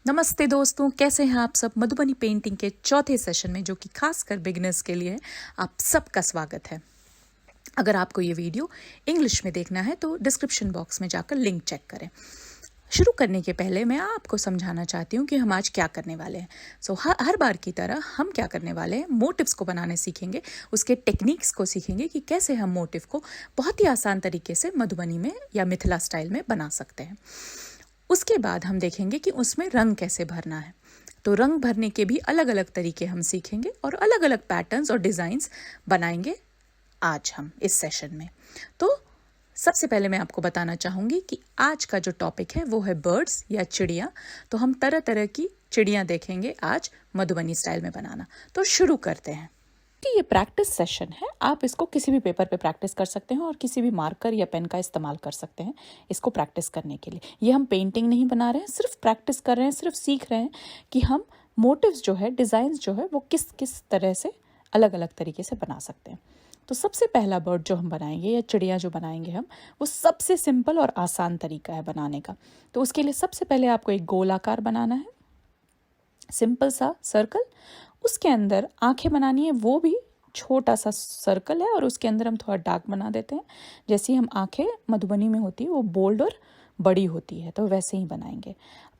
नमस्ते दोस्तों, कैसे हैं आप सब। मधुबनी पेंटिंग के चौथे सेशन में, जो कि खासकर बिगिनर्स के लिए है, आप सबका स्वागत है। अगर आपको ये वीडियो इंग्लिश में देखना है तो डिस्क्रिप्शन बॉक्स में जाकर लिंक चेक करें। शुरू करने के पहले मैं आपको समझाना चाहती हूँ कि हम आज क्या करने वाले हैं। हर बार की तरह हम क्या करने वाले हैं, मोटिव्स को बनाने सीखेंगे, उसके टेक्निक्स को सीखेंगे कि कैसे हम मोटिव को बहुत ही आसान तरीके से मधुबनी में या मिथिला स्टाइल में बना सकते हैं। उसके बाद हम देखेंगे कि उसमें रंग कैसे भरना है। तो रंग भरने के भी अलग अलग तरीके हम सीखेंगे और अलग अलग पैटर्न्स और डिज़ाइंस बनाएंगे आज हम इस सेशन में। तो सबसे पहले मैं आपको बताना चाहूँगी कि आज का जो टॉपिक है वो है बर्ड्स या चिड़िया। तो हम तरह तरह की चिड़ियाँ देखेंगे आज मधुबनी स्टाइल में बनाना। तो शुरू करते हैं कि ये प्रैक्टिस सेशन है। आप इसको किसी भी पेपर पे प्रैक्टिस कर सकते हैं और किसी भी मार्कर या पेन का इस्तेमाल कर सकते हैं इसको प्रैक्टिस करने के लिए। ये हम पेंटिंग नहीं बना रहे हैं, सिर्फ प्रैक्टिस कर रहे हैं, सिर्फ सीख रहे हैं कि हम मोटिव्स जो है, डिज़ाइंस जो है, वो किस किस तरह से अलग अलग तरीके से बना सकते हैं। तो सबसे पहला बर्ड जो हम बनाएंगे या चिड़िया जो बनाएंगे हम, वो सबसे सिंपल और आसान तरीका है बनाने का। तो उसके लिए सबसे पहले आपको एक गोल आकार बनाना है, सिंपल सा सर्कल। उसके अंदर आंखें बनानी है, वो भी छोटा सा सर्कल है और उसके अंदर हम थोड़ा डार्क बना देते हैं। जैसी हम आंखें मधुबनी में होती है वो बोल्ड और बड़ी होती है, तो वैसे ही बनाएंगे।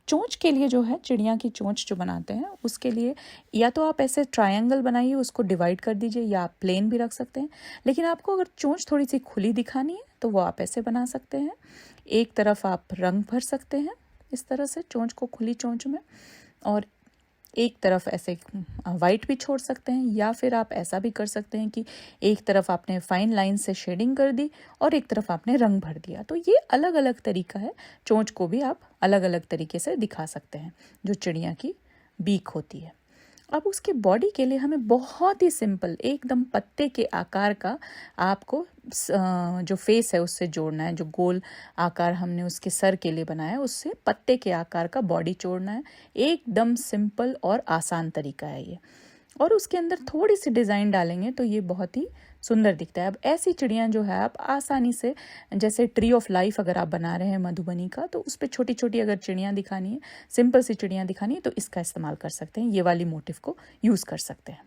चोंच के लिए जो है, चिड़िया की चोंच जो बनाते हैं उसके लिए या तो आप ऐसे ट्रायंगल बनाइए, उसको डिवाइड कर दीजिए, या आप प्लेन भी रख सकते हैं। लेकिन आपको अगर चोंच थोड़ी सी खुली दिखानी है तो वो आप ऐसे बना सकते हैं। एक तरफ आप रंग भर सकते हैं इस तरह से चोंच को, खुली चोंच में, और एक तरफ ऐसे वाइट भी छोड़ सकते हैं, या फिर आप ऐसा भी कर सकते हैं कि एक तरफ आपने फाइन लाइन से शेडिंग कर दी और एक तरफ आपने रंग भर दिया। तो ये अलग अलग तरीका है। चोंच को भी आप अलग अलग तरीके से दिखा सकते हैं, जो चिड़िया की बीक होती है। अब उसके बॉडी के लिए हमें बहुत ही सिंपल, एकदम पत्ते के आकार का आपको जो फेस है उससे जोड़ना है। जो गोल आकार हमने उसके सर के लिए बनाया है, उससे पत्ते के आकार का बॉडी जोड़ना है। एकदम सिंपल और आसान तरीका है ये। और उसके अंदर थोड़ी सी डिज़ाइन डालेंगे तो ये बहुत ही सुंदर दिखता है। अब ऐसी चिड़ियाँ जो है आप आसानी से, जैसे ट्री ऑफ लाइफ अगर आप बना रहे हैं मधुबनी का, तो उस पर छोटी छोटी अगर चिड़ियाँ दिखानी है, सिंपल सी चिड़ियाँ दिखानी है, तो इसका इस्तेमाल कर सकते हैं, ये वाली मोटिव को यूज़ कर सकते हैं।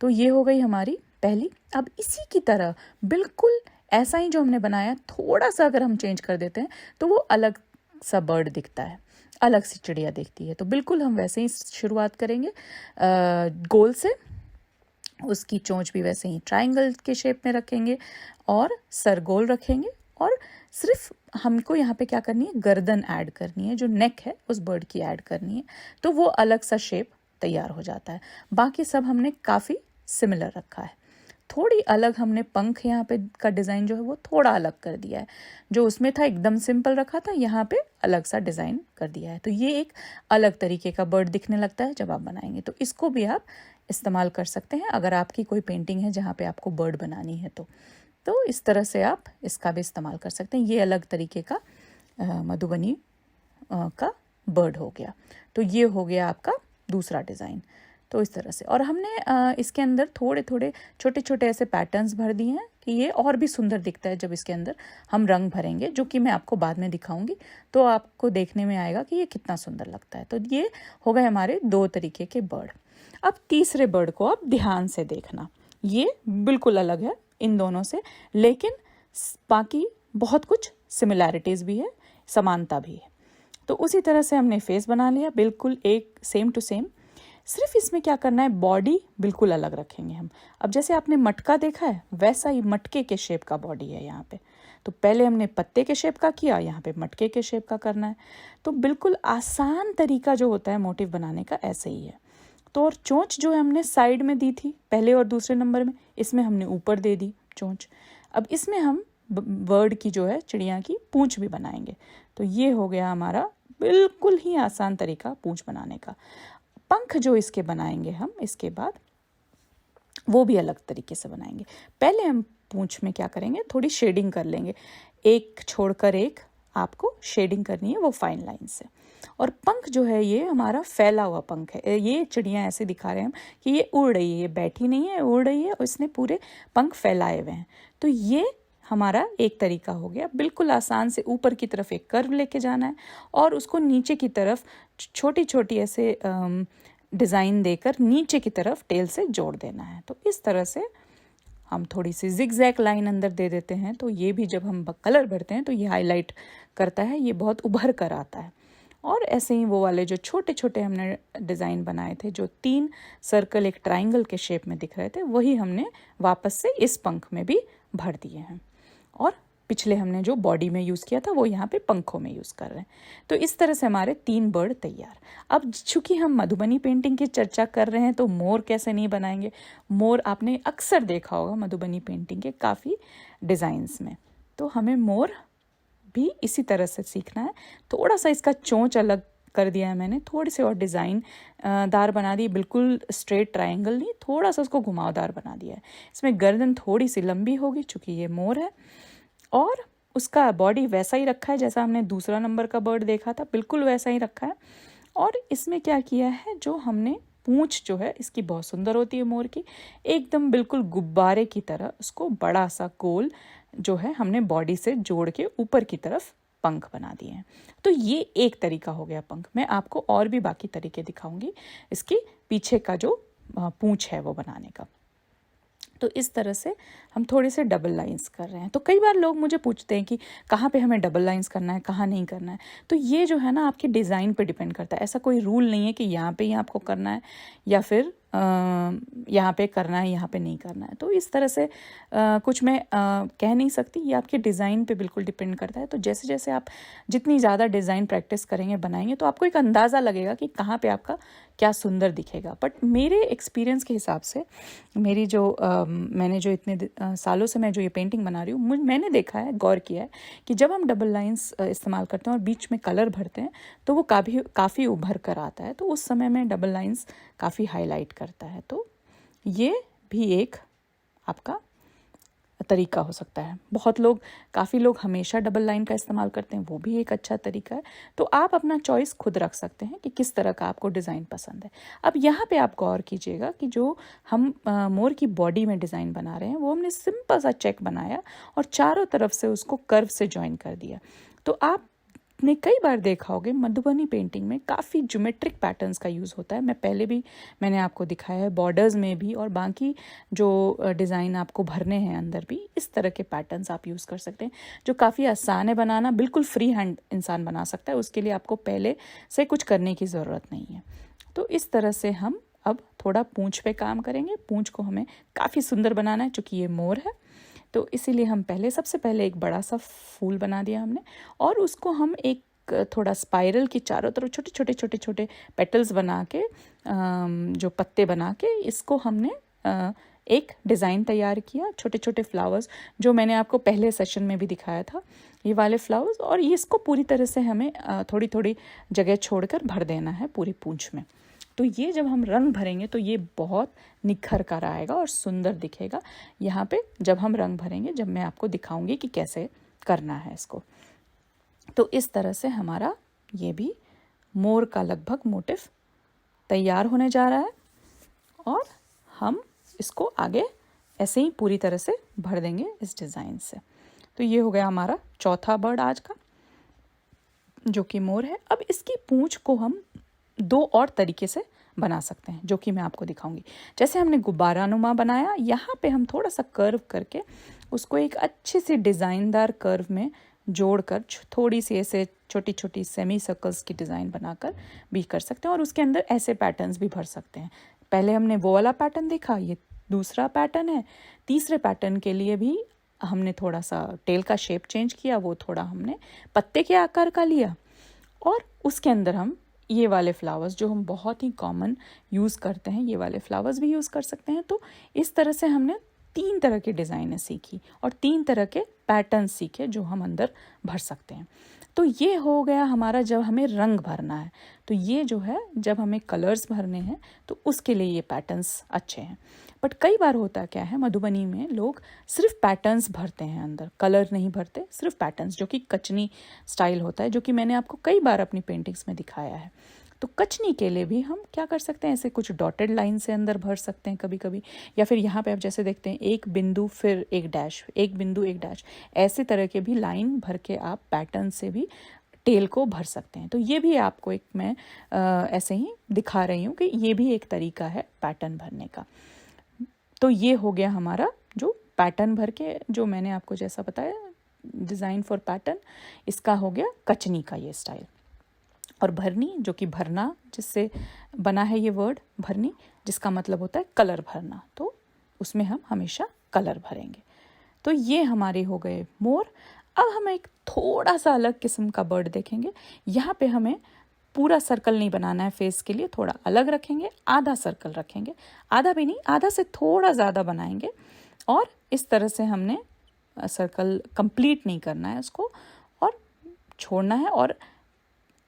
तो ये हो गई हमारी पहली। अब इसी की तरह बिल्कुल ऐसा ही जो हमने बनाया, थोड़ा सा अगर हम चेंज कर देते हैं तो वो अलग सा बर्ड दिखता है, अलग सी चिड़िया दिखती है। तो बिल्कुल हम वैसे ही शुरुआत करेंगे गोल से। उसकी चोंच भी वैसे ही ट्रायंगल के शेप में रखेंगे और सर गोल रखेंगे। और सिर्फ हमको यहाँ पे क्या करनी है, गर्दन ऐड करनी है, जो नेक है उस बर्ड की ऐड करनी है, तो वो अलग सा शेप तैयार हो जाता है। बाकी सब हमने काफ़ी सिमिलर रखा है। थोड़ी अलग हमने पंख यहाँ पे का डिज़ाइन जो है वो थोड़ा अलग कर दिया है। जो उसमें था एकदम सिंपल रखा था, यहाँ पे अलग सा डिज़ाइन कर दिया है। तो ये एक अलग तरीके का बर्ड दिखने लगता है जब आप बनाएंगे। तो इसको भी आप इस्तेमाल कर सकते हैं अगर आपकी कोई पेंटिंग है जहाँ पे आपको बर्ड बनानी है तो इस तरह से आप इसका भी इस्तेमाल कर सकते हैं। ये अलग तरीके का मधुबनी का बर्ड हो गया। तो ये हो गया आपका दूसरा डिज़ाइन। तो इस तरह से, और हमने इसके अंदर थोड़े थोड़े छोटे छोटे ऐसे पैटर्न्स भर दिए हैं कि ये और भी सुंदर दिखता है जब इसके अंदर हम रंग भरेंगे, जो कि मैं आपको बाद में दिखाऊंगी। तो आपको देखने में आएगा कि ये कितना सुंदर लगता है। तो ये हो गए हमारे दो तरीके के बर्ड। अब तीसरे बर्ड को आप ध्यान से देखना, ये बिल्कुल अलग है इन दोनों से, लेकिन बाकी बहुत कुछ सिमिलैरिटीज़ भी है, समानता भी है। तो उसी तरह से हमने फेस बना लिया, बिल्कुल एक सेम टू सेम। सिर्फ इसमें क्या करना है, बॉडी बिल्कुल अलग रखेंगे हम। अब जैसे आपने मटका देखा है, वैसा ही मटके के शेप का बॉडी है यहाँ पे। तो पहले हमने पत्ते के शेप का किया, यहाँ पे मटके के शेप का करना है। तो बिल्कुल आसान तरीका जो होता है मोटिव बनाने का, ऐसे ही है। तो और चोंच जो है हमने साइड में दी थी पहले और दूसरे नंबर में, इसमें हमने ऊपर दे दी चोंच। अब इसमें हम बर्ड की जो है, चिड़िया की पूंछ भी बनाएंगे। तो ये हो गया हमारा बिल्कुल ही आसान तरीका पूंछ बनाने का। पंख जो इसके बनाएंगे हम इसके बाद, वो भी अलग तरीके से बनाएंगे। पहले हम पूंछ में क्या करेंगे, थोड़ी शेडिंग कर लेंगे, एक छोड़कर एक आपको शेडिंग करनी है, वो फाइन लाइन से। और पंख जो है ये हमारा फैला हुआ पंख है। ये चिड़िया ऐसे दिखा रहे हैं हम कि ये उड़ रही है, ये बैठी नहीं है, उड़ रही है, और इसने पूरे पंख फैलाए हुए हैं। तो ये हमारा एक तरीका हो गया। बिल्कुल आसान से ऊपर की तरफ एक कर्व लेके जाना है और उसको नीचे की तरफ छोटी छोटी ऐसे डिज़ाइन देकर नीचे की तरफ टेल से जोड़ देना है। तो इस तरह से हम थोड़ी सी जिगजैग लाइन अंदर दे देते हैं, तो ये भी जब हम कलर भरते हैं तो ये हाईलाइट करता है, ये बहुत उभर कर आता है। और ऐसे ही वो वाले जो छोटे छोटे हमने डिज़ाइन बनाए थे, जो 3 सर्कल एक ट्रायंगल के शेप में दिख रहे थे, वही हमने वापस से इस पंख में भी भर दिए हैं। और पिछले हमने जो बॉडी में यूज़ किया था वो यहाँ पे पंखों में यूज़ कर रहे हैं। तो इस तरह से हमारे 3 बर्ड तैयार। अब चूंकि हम मधुबनी पेंटिंग की चर्चा कर रहे हैं तो मोर कैसे नहीं बनाएंगे। मोर आपने अक्सर देखा होगा मधुबनी पेंटिंग के काफ़ी डिज़ाइंस में। तो हमें मोर भी इसी तरह से सीखना है। थोड़ा सा इसका चोंच अलग कर दिया है मैंने, थोड़ी सी और डिज़ाइन दार बना दी, बिल्कुल स्ट्रेट ट्रायंगल नहीं, थोड़ा सा उसको घुमावदार बना दिया है। इसमें गर्दन थोड़ी सी लंबी होगी चूँकि ये मोर है, और उसका बॉडी वैसा ही रखा है जैसा हमने दूसरा नंबर का बर्ड देखा था, बिल्कुल वैसा ही रखा है। और इसमें क्या किया है, जो हमने पूंछ जो है इसकी बहुत सुंदर होती है मोर की, एकदम बिल्कुल गुब्बारे की तरह उसको बड़ा सा गोल जो है हमने बॉडी से जोड़ के ऊपर की तरफ पंख बना दिए हैं। तो ये एक तरीका हो गया पंख। मैं आपको और भी बाकी तरीके दिखाऊंगी इसके पीछे का जो पूंछ है वो बनाने का। तो इस तरह से हम थोड़े से डबल लाइंस कर रहे हैं। तो कई बार लोग मुझे पूछते हैं कि कहाँ पे हमें डबल लाइंस करना है, कहाँ नहीं करना है। तो ये जो है ना आपके डिज़ाइन पे डिपेंड करता है। ऐसा कोई रूल नहीं है कि यहाँ पे ही आपको करना है या फिर यहाँ पे करना है, यहाँ पे नहीं करना है। तो इस तरह से कुछ मैं कह नहीं सकती, ये आपके डिज़ाइन पे बिल्कुल डिपेंड करता है। तो जैसे जैसे आप जितनी ज़्यादा डिज़ाइन प्रैक्टिस करेंगे, बनाएंगे, तो आपको एक अंदाज़ा लगेगा कि कहाँ पे आपका क्या सुंदर दिखेगा। बट मेरे एक्सपीरियंस के हिसाब से, मेरी जो मैंने जो इतने सालों से मैं जो ये पेंटिंग बना रही हूँ, मैंने देखा है, गौर किया है कि जब हम डबल लाइंस इस्तेमाल करते हैं और बीच में कलर भरते हैं तो वो काफ़ी उभर कर आता है। तो उस समय में डबल लाइंस काफ़ी हाईलाइट करता है। तो ये भी एक आपका तरीका हो सकता है। काफ़ी लोग हमेशा डबल लाइन का इस्तेमाल करते हैं, वो भी एक अच्छा तरीका है। तो आप अपना चॉइस खुद रख सकते हैं कि किस तरह का आपको डिज़ाइन पसंद है। अब यहाँ पे आप गौर कीजिएगा कि जो हम मोर की बॉडी में डिज़ाइन बना रहे हैं वो हमने सिंपल सा चेक बनाया और चारों तरफ से उसको कर्व से ज्वाइन कर दिया। तो आपने कई बार देखा होगा मधुबनी पेंटिंग में काफ़ी ज्योमेट्रिक पैटर्न्स का यूज़ होता है। मैंने आपको दिखाया है बॉर्डर्स में भी, और बाकी जो डिज़ाइन आपको भरने हैं अंदर भी इस तरह के पैटर्न्स आप यूज़ कर सकते हैं, जो काफ़ी आसान है बनाना। बिल्कुल फ्री हैंड इंसान बना सकता है, उसके लिए आपको पहले से कुछ करने की ज़रूरत नहीं है। तो इस तरह से हम अब थोड़ा पूंछ पे काम करेंगे। पूंछ को हमें काफ़ी सुंदर बनाना है चूँकि ये मोर है, तो इसीलिए हम सबसे पहले एक बड़ा सा फूल बना दिया हमने, और उसको हम एक थोड़ा स्पाइरल की चारों तरफ छोटे छोटे पेटल्स बना के, जो पत्ते बना के, इसको हमने एक डिज़ाइन तैयार किया। छोटे छोटे फ्लावर्स जो मैंने आपको पहले सेशन में भी दिखाया था, ये वाले फ्लावर्स, और ये इसको पूरी तरह से हमें थोड़ी थोड़ी जगह छोड़कर भर देना है पूरी पूंछ में। तो ये जब हम रंग भरेंगे तो ये बहुत निखर कर आएगा और सुंदर दिखेगा। यहाँ पे जब हम रंग भरेंगे, जब मैं आपको दिखाऊंगी कि कैसे करना है इसको। तो इस तरह से हमारा ये भी मोर का लगभग मोटिव तैयार होने जा रहा है, और हम इसको आगे ऐसे ही पूरी तरह से भर देंगे इस डिज़ाइन से। तो ये हो गया हमारा चौथा बर्ड आज का, जो कि मोर है। अब इसकी पूंछ को हम 2 और तरीके से बना सकते हैं, जो कि मैं आपको दिखाऊंगी। जैसे हमने गुब्बारानुमा बनाया, यहाँ पे हम थोड़ा सा कर्व करके उसको एक अच्छी सी डिज़ाइनदार कर्व में जोड़कर थोड़ी सी ऐसे छोटी छोटी सेमी सर्कल्स की डिज़ाइन बनाकर भी कर सकते हैं, और उसके अंदर ऐसे पैटर्न्स भी भर सकते हैं। पहले हमने वो वाला पैटर्न देखा, ये दूसरा पैटर्न है। तीसरे पैटर्न के लिए भी हमने थोड़ा सा टेल का शेप चेंज किया, वो थोड़ा हमने पत्ते के आकार का लिया, और उसके अंदर हम ये वाले फ्लावर्स जो हम बहुत ही कॉमन यूज़ करते हैं, ये वाले फ्लावर्स भी यूज़ कर सकते हैं। तो इस तरह से हमने 3 तरह की डिज़ाइनें सीखी और 3 तरह के पैटर्न सीखे जो हम अंदर भर सकते हैं। तो ये हो गया हमारा जब हमें रंग भरना है। तो ये जो है जब हमें कलर्स भरने हैं तो उसके लिए ये पैटर्न्स अच्छे हैं। बट कई बार होता क्या है, मधुबनी में लोग सिर्फ पैटर्न्स भरते हैं, अंदर कलर नहीं भरते, सिर्फ पैटर्न्स, जो कि कचनी स्टाइल होता है, जो कि मैंने आपको कई बार अपनी पेंटिंग्स में दिखाया है। तो कचनी के लिए भी हम क्या कर सकते हैं, ऐसे कुछ डॉटेड लाइन से अंदर भर सकते हैं कभी कभी, या फिर यहाँ पे आप जैसे देखते हैं एक बिंदु फिर एक डैश, एक बिंदु एक डैश, ऐसे तरह के भी लाइन भर के आप पैटर्न से भी टेल को भर सकते हैं। तो ये भी आपको एक मैं ऐसे ही दिखा रही हूँ कि ये भी एक तरीका है पैटर्न भरने का। तो ये हो गया हमारा जो पैटर्न भर के, जो मैंने आपको जैसा बताया डिज़ाइन फॉर पैटर्न, इसका हो गया कचनी का ये स्टाइल। और भरनी जो कि भरना, जिससे बना है ये वर्ड भरनी, जिसका मतलब होता है कलर भरना, तो उसमें हम हमेशा कलर भरेंगे। तो ये हमारे हो गए मोर। अब हम एक थोड़ा सा अलग किस्म का बर्ड देखेंगे। यहाँ पे हमें पूरा सर्कल नहीं बनाना है फेस के लिए, थोड़ा अलग रखेंगे, आधा सर्कल रखेंगे, आधा भी नहीं, आधा से थोड़ा ज़्यादा बनाएंगे। और इस तरह से हमने सर्कल कंप्लीट नहीं करना है उसको और छोड़ना है। और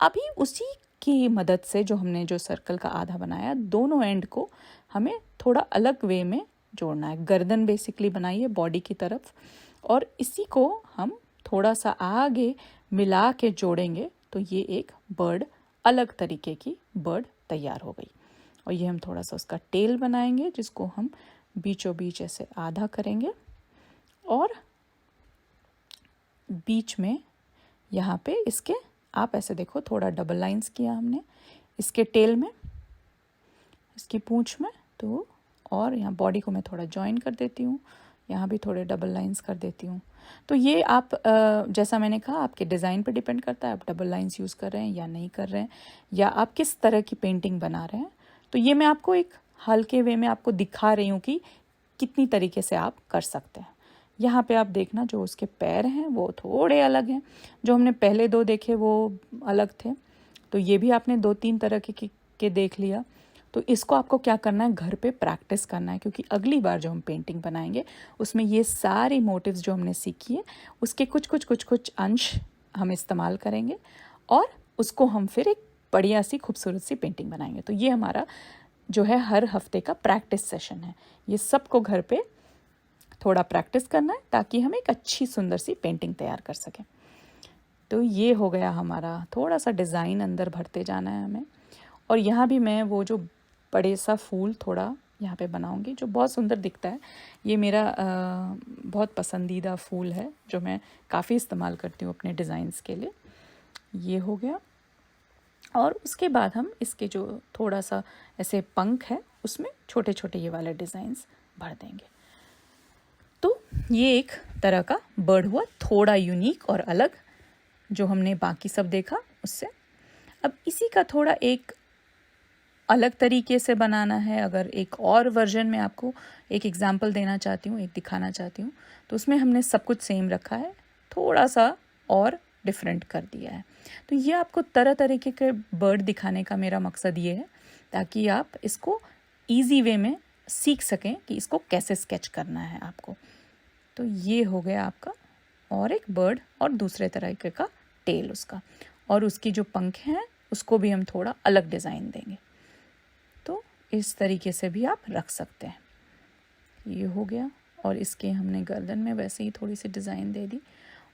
अभी उसी की मदद से जो हमने जो सर्कल का आधा बनाया, दोनों एंड को हमें थोड़ा अलग वे में जोड़ना है। गर्दन बेसिकली बनाइए बॉडी की तरफ, और इसी को हम थोड़ा सा आगे मिला के जोड़ेंगे तो ये एक बर्ड, अलग तरीके की बर्ड तैयार हो गई। और ये हम थोड़ा सा उसका टेल बनाएंगे, जिसको हम बीचों बीच ऐसे आधा करेंगे और बीच में यहाँ पे इसके आप ऐसे देखो थोड़ा डबल लाइंस किया हमने इसके टेल में, इसकी पूंछ में, तो और यहाँ बॉडी को मैं थोड़ा जॉइन कर देती हूँ, यहाँ भी थोड़े डबल लाइंस कर देती हूँ। तो ये आप जैसा मैंने कहा आपके डिज़ाइन पे डिपेंड करता है, आप डबल लाइंस यूज़ कर रहे हैं या नहीं कर रहे हैं, या आप किस तरह की पेंटिंग बना रहे हैं। तो ये मैं आपको एक हल्के वे में आपको दिखा रही हूँ कि कितनी तरीके से आप कर सकते हैं। यहाँ पे आप देखना जो उसके पैर हैं वो थोड़े अलग हैं, जो हमने पहले दो देखे वो अलग थे। तो ये भी आपने 2-3 तरह के देख लिया। तो इसको आपको क्या करना है, घर पे प्रैक्टिस करना है, क्योंकि अगली बार जो हम पेंटिंग बनाएंगे उसमें ये सारे मोटिव्स जो हमने सीखी है उसके कुछ अंश हम इस्तेमाल करेंगे और उसको हम फिर एक बढ़िया सी खूबसूरत सी पेंटिंग बनाएंगे। तो ये हमारा जो है हर हफ्ते का प्रैक्टिस सेशन है। ये सबको घर पे थोड़ा प्रैक्टिस करना है ताकि हम एक अच्छी सुंदर सी पेंटिंग तैयार कर सकें। तो ये हो गया हमारा, थोड़ा सा डिज़ाइन अंदर भरते जाना है हमें। और यहाँ भी मैं वो जो बड़े सा फूल थोड़ा यहाँ पे बनाऊंगी जो बहुत सुंदर दिखता है। ये मेरा बहुत पसंदीदा फूल है जो मैं काफ़ी इस्तेमाल करती हूँ अपने डिज़ाइंस के लिए। ये हो गया। और उसके बाद हम इसके जो थोड़ा सा ऐसे पंख है उसमें छोटे छोटे ये वाले डिज़ाइंस भर देंगे। तो ये एक तरह का बर्ड हुआ, थोड़ा यूनिक और अलग जो हमने बाकी सब देखा उससे। अब इसी का थोड़ा एक अलग तरीके से बनाना है। अगर एक और वर्जन में आपको एक एग्जांपल देना चाहती हूँ, एक दिखाना चाहती हूँ, तो उसमें हमने सब कुछ सेम रखा है, थोड़ा सा और डिफरेंट कर दिया है। तो ये आपको तरह तरीके के बर्ड दिखाने का मेरा मकसद ये है ताकि आप इसको ईजी वे में सीख सकें कि इसको कैसे स्केच करना है आपको। तो ये हो गया आपका और एक बर्ड और दूसरे तरीके का टेल उसका, और उसकी जो पंख हैं उसको भी हम थोड़ा अलग डिज़ाइन देंगे। तो इस तरीके से भी आप रख सकते हैं। ये हो गया। और इसके हमने गर्दन में वैसे ही थोड़ी सी डिज़ाइन दे दी।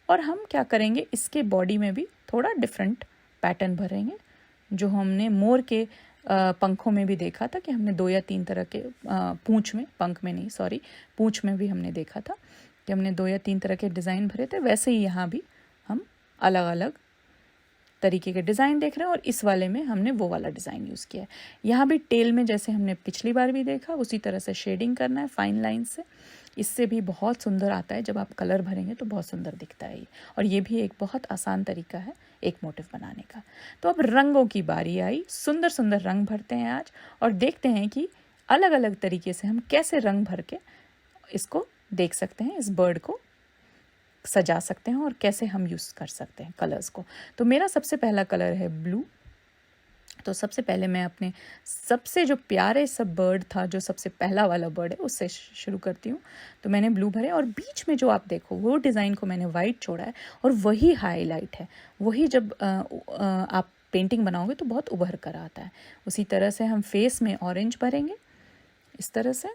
और हम क्या करेंगे, इसके बॉडी में भी थोड़ा डिफरेंट पैटर्न भरेंगे जो हमने मोर के पंखों में भी देखा था कि हमने 2 या 3 तरह के पूंछ में, पंख में नहीं सॉरी, पूंछ में भी हमने देखा था कि हमने 2 या 3 तरह के डिज़ाइन भरे थे। वैसे ही यहाँ भी हम अलग अलग तरीके के डिज़ाइन देख रहे हैं और इस वाले में हमने वो वाला डिज़ाइन यूज़ किया है। यहाँ भी टेल में जैसे हमने पिछली बार भी देखा उसी तरह से शेडिंग करना है फाइन लाइन से। इससे भी बहुत सुंदर आता है, जब आप कलर भरेंगे तो बहुत सुंदर दिखता है ये। और ये भी एक बहुत आसान तरीका है एक मोटिव बनाने का। तो अब रंगों की बारी आई। सुंदर सुंदर रंग भरते हैं आज और देखते हैं कि अलग अलग तरीके से हम कैसे रंग भर के इसको देख सकते हैं, इस बर्ड को सजा सकते हैं और कैसे हम यूज़ कर सकते हैं कलर्स को। तो मेरा सबसे पहला कलर है ब्लू। तो सबसे पहले मैं अपने सबसे जो प्यारे सब बर्ड था, जो सबसे पहला वाला बर्ड है, उससे शुरू करती हूँ। तो मैंने ब्लू भरे और बीच में जो आप देखो वो डिज़ाइन को मैंने वाइट छोड़ा है और वही हाईलाइट है। वही जब आप पेंटिंग बनाओगे तो बहुत उभर कर आता है। उसी तरह से हम फेस में ऑरेंज भरेंगे इस तरह से।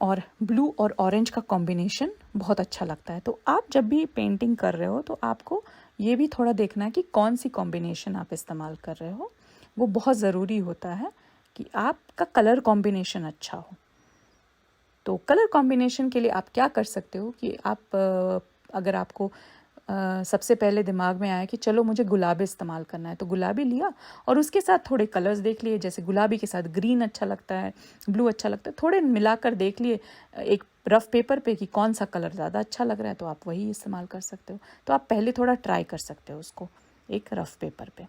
और ब्लू और ऑरेंज का कॉम्बिनेशन बहुत अच्छा लगता है। तो आप जब भी पेंटिंग कर रहे हो तो आपको ये भी थोड़ा देखना है कि कौन सी कॉम्बिनेशन आप इस्तेमाल कर रहे हो। वो बहुत ज़रूरी होता है कि आपका कलर कॉम्बिनेशन अच्छा हो। तो कलर कॉम्बिनेशन के लिए आप क्या कर सकते हो कि आप अगर आपको सबसे पहले दिमाग में आया कि चलो मुझे गुलाबी इस्तेमाल करना है, तो गुलाबी लिया और उसके साथ थोड़े कलर्स देख लिए, जैसे गुलाबी के साथ ग्रीन अच्छा लगता है, ब्लू अच्छा लगता है, थोड़े मिलाकर देख लिए एक रफ पेपर पे कि कौन सा कलर ज़्यादा अच्छा लग रहा है, तो आप वही इस्तेमाल कर सकते हो। तो आप पहले थोड़ा ट्राई कर सकते हो उसको एक रफ पेपर पे।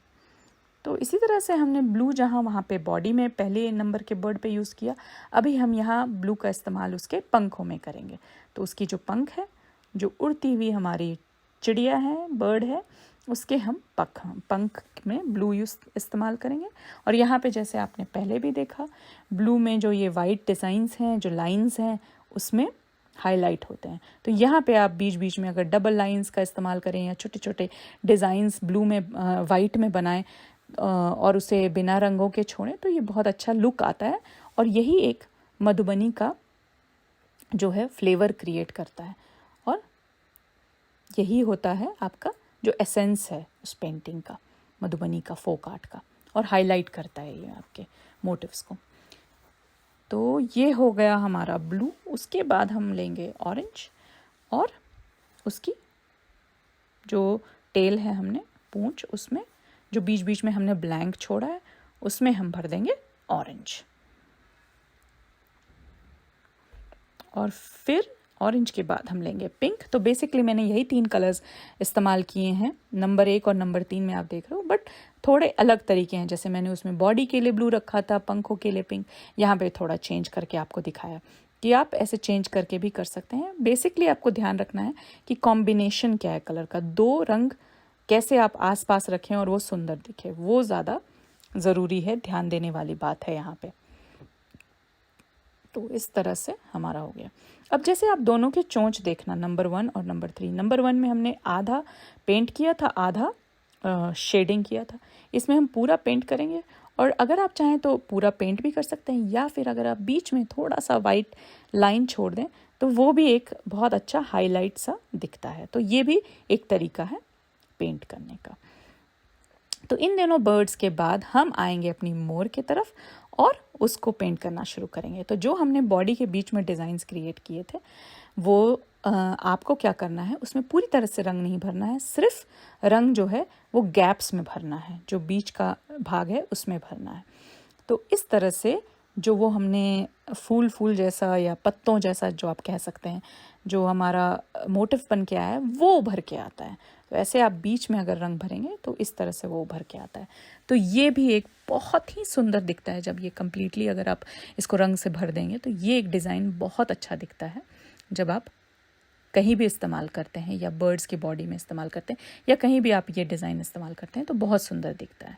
तो इसी तरह से हमने ब्लू जहाँ वहाँ पे बॉडी में पहले नंबर के बर्ड पे यूज़ किया, अभी हम यहाँ ब्लू का इस्तेमाल उसके पंखों में करेंगे। तो उसकी जो पंख है, जो उड़ती हुई हमारी चिड़िया है, बर्ड है, उसके हम पंख में ब्लू इस्तेमाल करेंगे। और यहाँ पे जैसे आपने पहले भी देखा, ब्लू में जो ये वाइट डिज़ाइंस हैं, जो लाइंस हैं, उसमें हाईलाइट होते हैं। तो यहाँ पे आप बीच बीच में अगर डबल लाइंस का इस्तेमाल करें या छोटे छोटे डिज़ाइंस ब्लू में वाइट में बनाएं और उसे बिना रंगों के छोड़ें, तो ये बहुत अच्छा लुक आता है। और यही एक मधुबनी का जो है फ्लेवर क्रिएट करता है, और यही होता है आपका जो एसेंस है उस पेंटिंग का, मधुबनी का फोक आर्ट का, और हाईलाइट करता है ये आपके मोटिव्स को। तो ये हो गया हमारा ब्लू। उसके बाद हम लेंगे ऑरेंज, और उसकी जो टेल है, हमने पूंछ, उसमें जो बीच बीच में हमने ब्लैंक छोड़ा है, उसमें हम भर देंगे ऑरेंज। और फिर ऑरेंज के बाद हम लेंगे पिंक। तो बेसिकली मैंने यही 3 कलर्स इस्तेमाल किए हैं, नंबर 1 और नंबर 3 में आप देख रहे हो, बट थोड़े अलग तरीके हैं। जैसे मैंने उसमें बॉडी के लिए ब्लू रखा था, पंखों के लिए पिंक, यहाँ पे थोड़ा चेंज करके आपको दिखाया कि आप ऐसे चेंज करके भी कर सकते हैं। बेसिकली आपको ध्यान रखना है कि कॉम्बिनेशन क्या है कलर का, 2 रंग कैसे आप आसपास रखें और वो सुंदर दिखे, वो ज़्यादा ज़रूरी है, ध्यान देने वाली बात है यहाँ पे। तो इस तरह से हमारा हो गया। अब जैसे आप दोनों के चोंच देखना, नंबर 1 और नंबर 3। नंबर 1 में हमने आधा पेंट किया था, आधा शेडिंग किया था। इसमें हम पूरा पेंट करेंगे, और अगर आप चाहें तो पूरा पेंट भी कर सकते हैं, या फिर अगर आप बीच में थोड़ा सा वाइट लाइन छोड़ दें तो वो भी एक बहुत अच्छा हाईलाइट सा दिखता है। तो ये भी एक तरीका है पेंट करने का। तो इन दोनों बर्ड्स के बाद हम आएंगे अपनी मोर की तरफ और उसको पेंट करना शुरू करेंगे। तो जो हमने बॉडी के बीच में डिज़ाइंस क्रिएट किए थे, वो आपको क्या करना है, उसमें पूरी तरह से रंग नहीं भरना है, सिर्फ रंग जो है वो गैप्स में भरना है, जो बीच का भाग है उसमें भरना है। तो इस तरह से जो वो हमने फूल जैसा या पत्तों जैसा जो आप कह सकते हैं, जो हमारा मोटिव बन के आया है, वो उभर के आता है। तो ऐसे आप बीच में अगर रंग भरेंगे तो इस तरह से वो उभर के आता है। तो ये भी एक बहुत ही सुंदर दिखता है जब ये कम्प्लीटली अगर आप इसको रंग से भर देंगे, तो ये एक डिज़ाइन बहुत अच्छा दिखता है जब आप कहीं भी इस्तेमाल करते हैं, या बर्ड्स की बॉडी में इस्तेमाल करते हैं, या कहीं भी आप ये डिज़ाइन इस्तेमाल करते हैं, तो बहुत सुंदर दिखता है।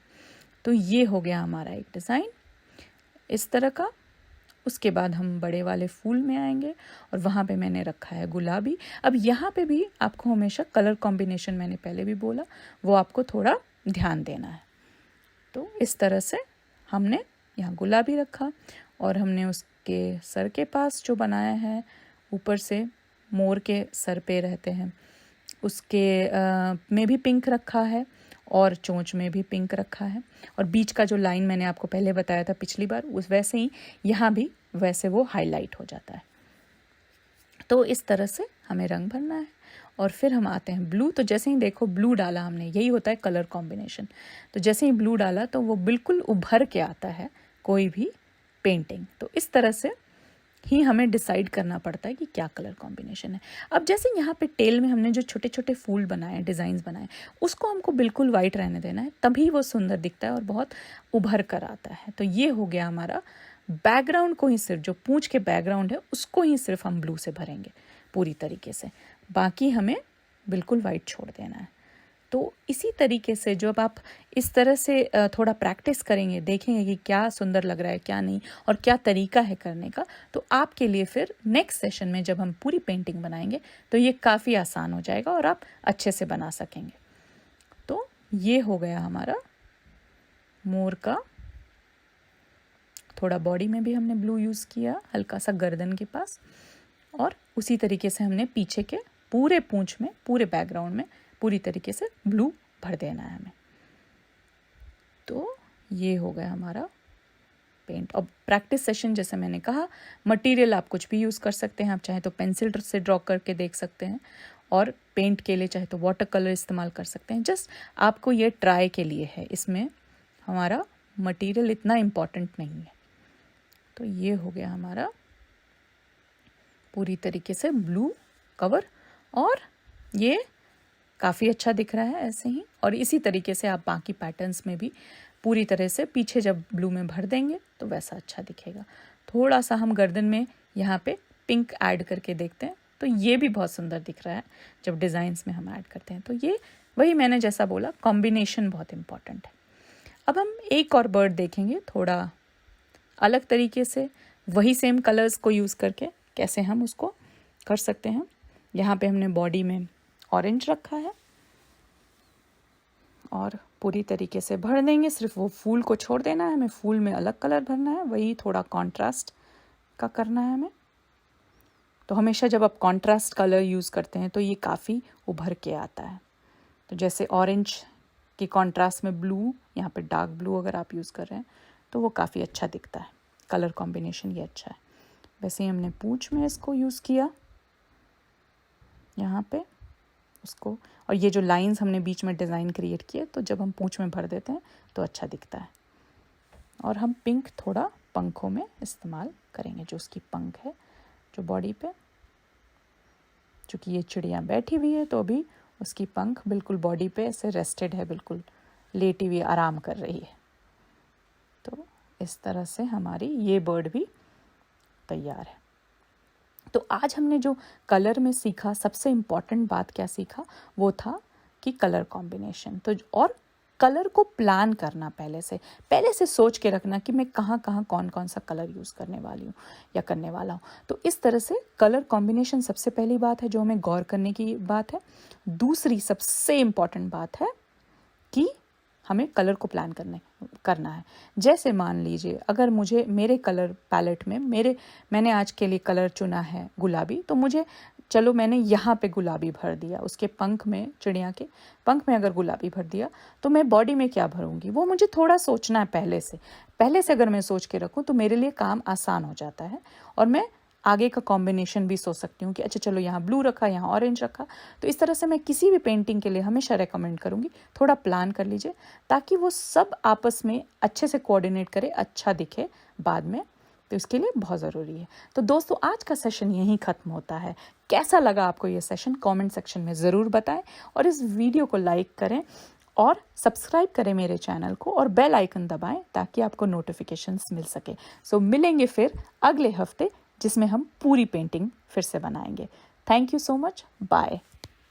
तो ये हो गया हमारा एक डिज़ाइन इस तरह का। उसके बाद हम बड़े वाले फूल में आएंगे, और वहाँ पे मैंने रखा है गुलाबी। अब यहाँ पे भी आपको हमेशा कलर कॉम्बिनेशन, मैंने पहले भी बोला, वो आपको थोड़ा ध्यान देना है। तो इस तरह से हमने यहाँ गुलाबी रखा, और हमने उसके सर के पास जो बनाया है, ऊपर से मोर के सर पे रहते हैं, उसके में भी पिंक रखा है, और चोंच में भी पिंक रखा है, और बीच का जो लाइन मैंने आपको पहले बताया था पिछली बार, उस वैसे ही यहाँ भी वैसे वो हाईलाइट हो जाता है। तो इस तरह से हमें रंग भरना है। और फिर हम आते हैं ब्लू। तो जैसे ही देखो ब्लू डाला हमने, यही होता है कलर कॉम्बिनेशन। तो जैसे ही ब्लू डाला तो वो बिल्कुल उभर के आता है कोई भी पेंटिंग। तो इस तरह से ही हमें डिसाइड करना पड़ता है कि क्या कलर कॉम्बिनेशन है। अब जैसे यहाँ पे टेल में हमने जो छोटे छोटे फूल बनाए, डिज़ाइंस बनाए, उसको हमको बिल्कुल वाइट रहने देना है, तभी वो सुंदर दिखता है और बहुत उभर कर आता है। तो ये हो गया हमारा बैकग्राउंड को ही सिर्फ, जो पूंछ के बैकग्राउंड है उसको ही सिर्फ हम ब्लू से भरेंगे पूरी तरीके से, बाकी हमें बिल्कुल वाइट छोड़ देना है। तो इसी तरीके से जब आप इस तरह से थोड़ा प्रैक्टिस करेंगे, देखेंगे कि क्या सुंदर लग रहा है क्या नहीं, और क्या तरीका है करने का, तो आपके लिए फिर नेक्स्ट सेशन में जब हम पूरी पेंटिंग बनाएंगे तो ये काफ़ी आसान हो जाएगा और आप अच्छे से बना सकेंगे। तो ये हो गया हमारा मोर का। थोड़ा बॉडी में भी हमने ब्लू यूज़ किया, हल्का सा गर्दन के पास, और उसी तरीके से हमने पीछे के पूरे पूंछ में, पूरे बैकग्राउंड में पूरी तरीके से ब्लू भर देना है हमें। तो ये हो गया हमारा पेंट। और प्रैक्टिस सेशन जैसे मैंने कहा, मटेरियल आप कुछ भी यूज़ कर सकते हैं। आप चाहे तो पेंसिल से ड्रॉ करके देख सकते हैं, और पेंट के लिए चाहे तो वाटर कलर इस्तेमाल कर सकते हैं। जस्ट आपको ये ट्राई के लिए है, इसमें हमारा मटेरियल इतना इम्पॉर्टेंट नहीं है। तो ये हो गया हमारा पूरी तरीके से ब्लू कवर, और ये काफ़ी अच्छा दिख रहा है ऐसे ही। और इसी तरीके से आप बाकी पैटर्न्स में भी पूरी तरह से पीछे जब ब्लू में भर देंगे तो वैसा अच्छा दिखेगा। थोड़ा सा हम गर्दन में यहाँ पे पिंक ऐड करके देखते हैं, तो ये भी बहुत सुंदर दिख रहा है जब डिज़ाइंस में हम ऐड करते हैं। तो ये वही मैंने जैसा बोला, कॉम्बिनेशन बहुत इम्पॉर्टेंट है। अब हम एक और बर्ड देखेंगे थोड़ा अलग तरीके से, वही सेम कलर्स को यूज़ करके कैसे हम उसको कर सकते हैं। यहाँ पे हमने बॉडी में ऑरेंज रखा है और पूरी तरीके से भर देंगे। सिर्फ वो फूल को छोड़ देना है हमें, फूल में अलग कलर भरना है, वही थोड़ा कॉन्ट्रास्ट का करना है हमें। तो हमेशा जब आप कॉन्ट्रास्ट कलर यूज़ करते हैं तो ये काफ़ी उभर के आता है। तो जैसे ऑरेंज के कॉन्ट्रास्ट में ब्लू, यहाँ पे डार्क ब्लू अगर आप यूज़ कर रहे हैं तो वो काफ़ी अच्छा दिखता है। कलर कॉम्बिनेशन ये अच्छा है। वैसे ही हमने पूंछ में इसको यूज़ किया यहाँ पे उसको, और ये जो लाइंस हमने बीच में डिज़ाइन क्रिएट किए, तो जब हम पूंछ में भर देते हैं तो अच्छा दिखता है। और हम पिंक थोड़ा पंखों में इस्तेमाल करेंगे, जो उसकी पंख है जो बॉडी पे, चूँकि ये चिड़िया बैठी हुई है तो अभी उसकी पंख बिल्कुल बॉडी पे ऐसे रेस्टेड है, बिल्कुल लेटी हुई आराम कर रही है। तो इस तरह से हमारी ये बर्ड भी तैयार है। तो आज हमने जो कलर में सीखा, सबसे इम्पॉर्टेंट बात क्या सीखा, वो था कि कलर कॉम्बिनेशन। तो और कलर को प्लान करना, पहले से सोच के रखना कि मैं कहाँ कहाँ कौन कौन सा कलर यूज़ करने वाली हूँ या करने वाला हूँ। तो इस तरह से कलर कॉम्बिनेशन सबसे पहली बात है जो हमें गौर करने की बात है। दूसरी सबसे इम्पॉर्टेंट बात है कि हमें कलर को प्लान करना है। जैसे मान लीजिए अगर मुझे मेरे कलर पैलेट में मैंने आज के लिए कलर चुना है गुलाबी, तो मुझे चलो मैंने यहाँ पे गुलाबी भर दिया, उसके पंख में, चिड़िया के पंख में अगर गुलाबी भर दिया, तो मैं बॉडी में क्या भरूंगी वो मुझे थोड़ा सोचना है पहले से अगर मैं सोच के रखूँ तो मेरे लिए काम आसान हो जाता है। और मैं आगे का कॉम्बिनेशन भी सोच सकती हूँ कि अच्छा चलो यहाँ ब्लू रखा, यहाँ ऑरेंज रखा। तो इस तरह से मैं किसी भी पेंटिंग के लिए हमेशा रेकमेंड करूँगी थोड़ा प्लान कर लीजिए, ताकि वो सब आपस में अच्छे से कोऑर्डिनेट करे, अच्छा दिखे बाद में। तो इसके लिए बहुत ज़रूरी है। तो दोस्तों आज का सेशन यहीं ख़त्म होता है। कैसा लगा आपको ये सेशन, कमेंट सेक्शन में ज़रूर बताएं, और इस वीडियो को लाइक करें और सब्सक्राइब करें मेरे चैनल को, और बेल आइकन दबाएं ताकि आपको नोटिफिकेशंस मिल सके। सो मिलेंगे फिर अगले हफ्ते, जिसमें हम पूरी पेंटिंग फिर से बनाएंगे। Thank you so much, bye.